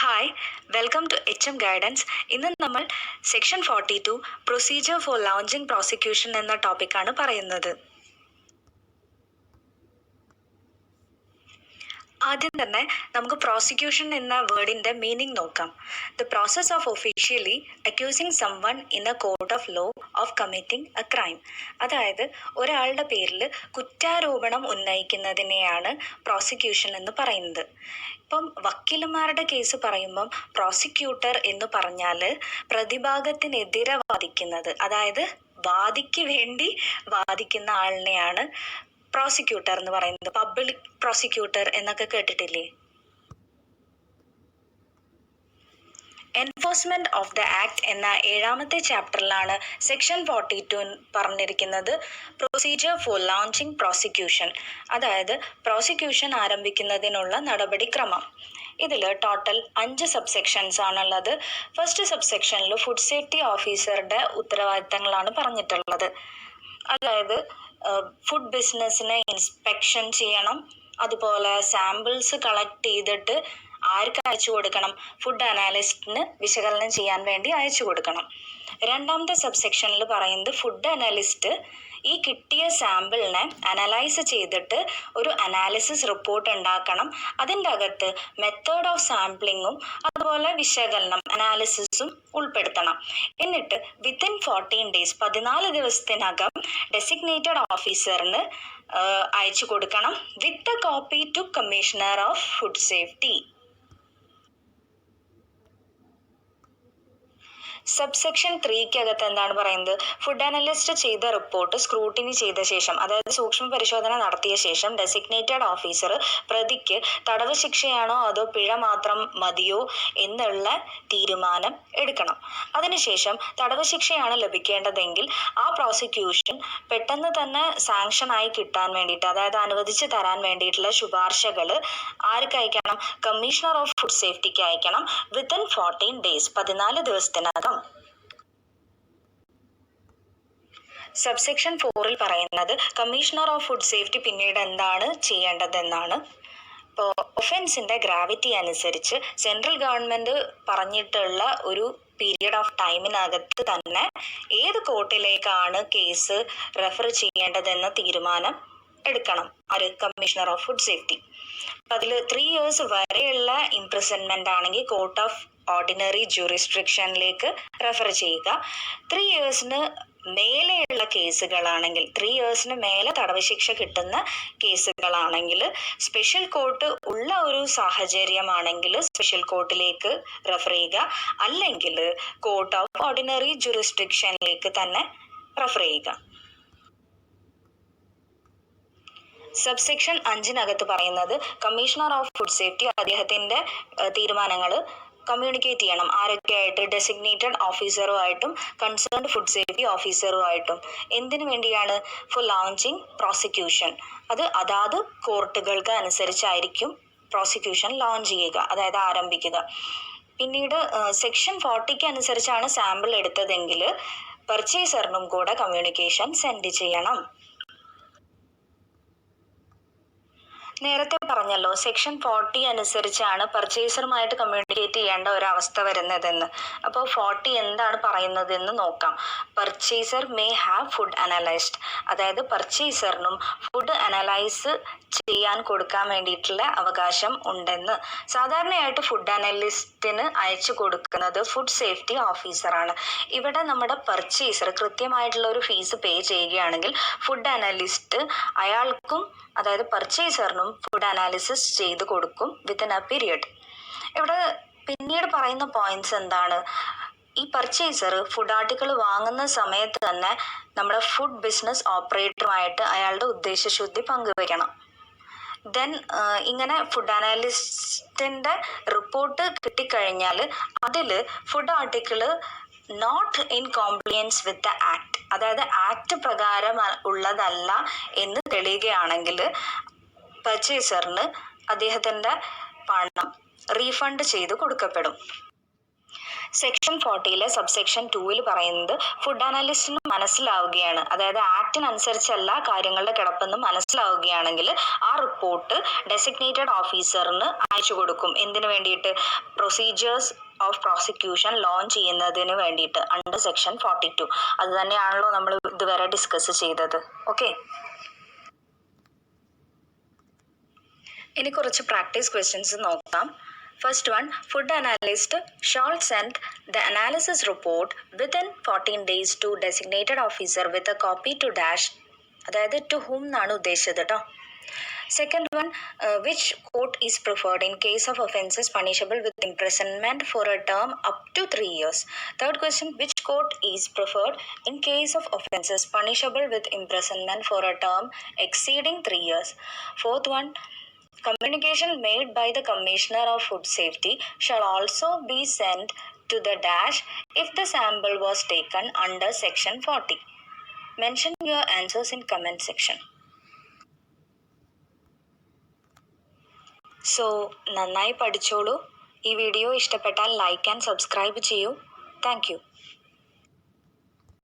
Hi, welcome to HM guidance. ഇന്ന് നമ്മൾ section 42 procedure for launching prosecution എന്ന ടോപ്പിക്കാണ് പറയുന്നത്. ആദ്യം തന്നെ നമുക്ക് പ്രോസിക്യൂഷൻ എന്ന വേർഡിന്റെ മീനിങ് നോക്കാം. The process of officially accusing someone in a court of law of committing a crime. അതായത് ഒരാളുടെ പേരിൽ കുറ്റാരോപണം ഉന്നയിക്കുന്നതിനെയാണ് പ്രോസിക്യൂഷൻ എന്ന് പറയുന്നത്. ഇപ്പം വക്കീലന്മാരുടെ കേസ് പറയുമ്പം പ്രോസിക്യൂട്ടർ എന്ന് പറഞ്ഞാൽ പ്രതിഭാഗത്തിനെതിരെ വാദിക്കുന്നത്, അതായത് വാദിക്ക് വേണ്ടി വാദിക്കുന്ന ആളിനെയാണ് പ്രോസിക്യൂട്ടർ എന്ന് പറയുന്നത്. പബ്ലിക് പ്രോസിക്യൂട്ടർ എന്നൊക്കെ കേട്ടിട്ടില്ലേ? എൻഫോഴ്സ്മെന്റ് ഓഫ് ദ ആക്ട് എന്ന 7ാമത്തെ ചാപ്റ്ററിലാണ് സെക്ഷൻ 42 പറഞ്ഞിരിക്കുന്നത് പ്രൊസീജിയർ ഫോർ ലോഞ്ചിങ് പ്രോസിക്യൂഷൻ, അതായത് പ്രോസിക്യൂഷൻ ആരംഭിക്കുന്നതിനുള്ള നടപടിക്രമം. ഇതിൽ ടോട്ടൽ 5 സബ്സെക്ഷൻസ് ആണുള്ളത്. ഫസ്റ്റ് സബ്സെക്ഷനിൽ ഫുഡ് സേഫ്റ്റി ഓഫീസറുടെ ഉത്തരവാദിത്തങ്ങളാണ് പറഞ്ഞിട്ടുള്ളത്. അതായത് ഫുഡ് ബിസിനസ്സിനെ ഇൻസ്പെക്ഷൻ ചെയ്യണം, അതുപോലെ സാമ്പിൾസ് കളക്ട് ചെയ്തിട്ട് ആർക്ക് അയച്ചു കൊടുക്കണം? ഫുഡ് അനാലിസ്റ്റിന് വിശകലനം ചെയ്യാൻ വേണ്ടി അയച്ചു കൊടുക്കണം. 2ാമത്തെ സബ്സെക്ഷനിൽ പറയുന്നത് ഫുഡ് അനാലിസ്റ്റ് ഈ കിട്ടിയ സാമ്പിളിനെ അനലൈസ് ചെയ്തിട്ട് ഒരു അനാലിസിസ് റിപ്പോർട്ട് ഉണ്ടാക്കണം. അതിൻ്റെ അകത്ത് മെത്തേഡ് ഓഫ് സാമ്പിളിങ്ങും അതുപോലെ വിശകലനം അനാലിസിസും ഉൾപ്പെടുത്തണം. എന്നിട്ട് വിത്തിൻ 14 ഡേയ്സ് 14 ദിവസത്തിനകം ഡെസിഗ്നേറ്റഡ് ഓഫീസറിന് അയച്ചു കൊടുക്കണം with a copy two commissioner of food safety. Subsection 3 എന്താണ് പറയുന്നത്? ഫുഡ് അനലിസ്റ്റ് ചെയ്ത റിപ്പോർട്ട് സ്ക്രൂട്ടിനി ചെയ്ത ശേഷം, അതായത് സൂക്ഷ്മ പരിശോധന നടത്തിയ ശേഷം ഡെസിഗ്നേറ്റഡ് ഓഫീസർ പ്രതിക്ക് തടവ് ശിക്ഷയാണോ അതോ പിഴ മാത്രം മതിയോ എന്നുള്ള തീരുമാനം എടുക്കണം. അതിനുശേഷം തടവ് ശിക്ഷയാണ് ലഭിക്കേണ്ടതെങ്കിൽ ആ പ്രോസിക്യൂഷൻ പെട്ടെന്ന് തന്നെ സാങ്ഷനായി കിട്ടാൻ വേണ്ടിയിട്ട്, അതായത് അനുവദിച്ച് തരാൻ വേണ്ടിയിട്ടുള്ള ശുപാർശകൾ ആർക്ക് അയക്കണം? കമ്മീഷണർ ഓഫ് ഫുഡ് സേഫ്റ്റിക്ക് അയക്കണം വിത്തിൻ 14 ഡേയ്സ് 14 ദിവസത്തിനകം. സബ്സെക്ഷൻ 4 പറയുന്നത് കമ്മീഷണർ ഓഫ് ഫുഡ് സേഫ്റ്റി പിന്നീട് എന്താണ് ചെയ്യേണ്ടതെന്നാണ്. ഇപ്പോൾ ഒഫൻസിന്റെ ഗ്രാവിറ്റി അനുസരിച്ച് സെൻട്രൽ ഗവൺമെന്റ് പറഞ്ഞിട്ടുള്ള ഒരു പീരിയഡ് ഓഫ് ടൈമിനകത്ത് തന്നെ ഏത് കോർട്ടിലേക്കാണ് കേസ് റെഫർ ചെയ്യേണ്ടതെന്ന തീരുമാനം എടുക്കണം ആര്? Commissioner of food safety. അതിൽ 3 years വരെയുള്ള ഇംപ്രിസൺമെന്റ് ആണെങ്കിൽ കോർട്ട് ഓഫ് ഓർഡിനറി ജൂറിസ്ഡിക്ഷനിലേക്ക് റെഫർ ചെയ്യുക. 3 yearsന് മേലെയുള്ള കേസുകളാണെങ്കിൽ, 3 yearsന് മേലെ തടവ് ശിക്ഷ കിട്ടുന്ന കേസുകളാണെങ്കിൽ, സ്പെഷ്യൽ കോർട്ട് ഉള്ള ഒരു സാഹചര്യമാണെങ്കിൽ സ്പെഷ്യൽ കോർട്ടിലേക്ക് റെഫർ ചെയ്യുക, അല്ലെങ്കിൽ കോർട്ട് ഓഫ് ഓർഡിനറി ജൂറിസ്ഡിക്ഷനിലേക്ക് തന്നെ റെഫർ ചെയ്യുക. സബ്സെക്ഷൻ 5 പറയുന്നത് കമ്മീഷണർ ഓഫ് ഫുഡ് സേഫ്റ്റി അദ്ദേഹത്തിന്റെ തീരുമാനങ്ങൾ കമ്മ്യൂണിക്കേറ്റ് ചെയ്യണം. ആരൊക്കെയായിട്ട്? ഡെസിഗ്നേറ്റഡ് ഓഫീസറുമായിട്ടും കൺസേൺഡ് ഫുഡ് സേഫ്റ്റി ഓഫീസറുമായിട്ടും. എന്തിനു വേണ്ടിയാണ്? For launching prosecution. അത് അതാത് കോർട്ടുകൾക്ക് അനുസരിച്ചായിരിക്കും പ്രോസിക്യൂഷൻ ലോഞ്ച് ചെയ്യുക, അതായത് ആരംഭിക്കുക. പിന്നീട് സെക്ഷൻ 40 അനുസരിച്ചാണ് സാമ്പിൾ എടുത്തതെങ്കിൽ പർച്ചേസറിനും കൂടെ കമ്മ്യൂണിക്കേഷൻ സെൻഡ് ചെയ്യണം. നേരത്തെ പറഞ്ഞല്ലോ സെക്ഷൻ 40 അനുസരിച്ചാണ് പർച്ചേസറുമായിട്ട് കമ്മ്യൂണിക്കേറ്റ് ചെയ്യേണ്ട ഒരവസ്ഥ വരുന്നതെന്ന്. അപ്പോൾ 40 എന്താണ് പറയുന്നതെന്ന് നോക്കാം. Purchaser may have food analysed, അതായത് പർച്ചേസറിനും ഫുഡ് അനലൈസ് ചെയ്യാൻ കൊടുക്കാൻ വേണ്ടിയിട്ടുള്ള അവകാശം ഉണ്ടെന്ന്. സാധാരണയായിട്ട് ഫുഡ് അനലിസ്റ്റിന് അയച്ചു കൊടുക്കുന്നത് ഫുഡ് സേഫ്റ്റി ഓഫീസറാണ്. ഇവിടെ നമ്മുടെ പർച്ചേസർ കൃത്യമായിട്ടുള്ള ഒരു ഫീസ് പേ ചെയ്യുകയാണെങ്കിൽ ഫുഡ് അനലിസ്റ്റ് അയാൾക്കും, അതായത് പർച്ചേസറിനും ഫുഡ് അനാലിസിസ് ചെയ്ത് കൊടുക്കും വിത്തിൻ എ പീരിയഡ്. ഇവിടെ പിന്നീട് പറയുന്ന പോയിന്റ്സ് എന്താണ്? ഈ പർച്ചേസർ ഫുഡ് ആർട്ടിക്കിൾ വാങ്ങുന്ന സമയത്ത് തന്നെ നമ്മുടെ ഫുഡ് ബിസിനസ് ഓപ്പറേറ്ററുമായിട്ട് അയാളുടെ ഉദ്ദേശശുദ്ധി പങ്കുവയ്ക്കണം. ദെൻ ഇങ്ങനെ ഫുഡ് അനാലിസ്റ്റിന്റെ റിപ്പോർട്ട് കിട്ടിക്കഴിഞ്ഞാൽ അതിൽ food article not in compliance with the act, അതായത് ആക്ട് പ്രകാരം ഉള്ളതല്ല എന്ന് തെളിയുകയാണെങ്കിൽ പർച്ചേസറിന് അദ്ദേഹത്തിൻ്റെ പണം റീഫണ്ട് ചെയ്ത് കൊടുക്കപ്പെടും. സെക്ഷൻ 40 സബ്സെക്ഷൻ 2 പറയുന്നത് ഫുഡ് അനലിസ്റ്റിന് മനസ്സിലാവുകയാണ്, അതായത് ആക്ടിനനുസരിച്ചല്ല കാര്യങ്ങളുടെ കിടപ്പെന്ന് മനസ്സിലാവുകയാണെങ്കിൽ ആ റിപ്പോർട്ട് ഡെസിഗ്നേറ്റഡ് ഓഫീസറിന് അയച്ചു കൊടുക്കും. എന്തിനു വേണ്ടിയിട്ട്? പ്രൊസീജിയേഴ്സ് ഓഫ് പ്രോസിക്യൂഷൻ ലോഞ്ച് ചെയ്യുന്നതിന് വേണ്ടിയിട്ട് അണ്ടർ സെക്ഷൻ 42. അത് തന്നെയാണല്ലോ നമ്മൾ ഇതുവരെ ഡിസ്കസ് ചെയ്തത്. ഓക്കെ, ഇനി കുറച്ച് പ്രാക്ടീസ് ക്വസ്റ്റ്യൻസ് നോക്കാം. First one, food analyst shall send the analysis report within 14 days to designated officer with a copy to dash, അതായത് to whom എന്നാണ് ഉദ്ദേശിച്ചത് കേട്ടോ. Second one, which court is preferred in case of offences punishable with imprisonment for a term up to 3 years? Third question, which court is preferred in case of offences punishable with imprisonment for a term exceeding 3 years? Fourth one, communication made by the Commissioner of Food Safety shall also be sent to the dash if the sample was taken under section 40. Mention your answers in comment section. So, നന്നായി പഠിച്ചോളൂ. ഈ video ഇഷ്ടപ്പെട്ടാൽ like and subscribe ചെയ്യൂ. Thank you.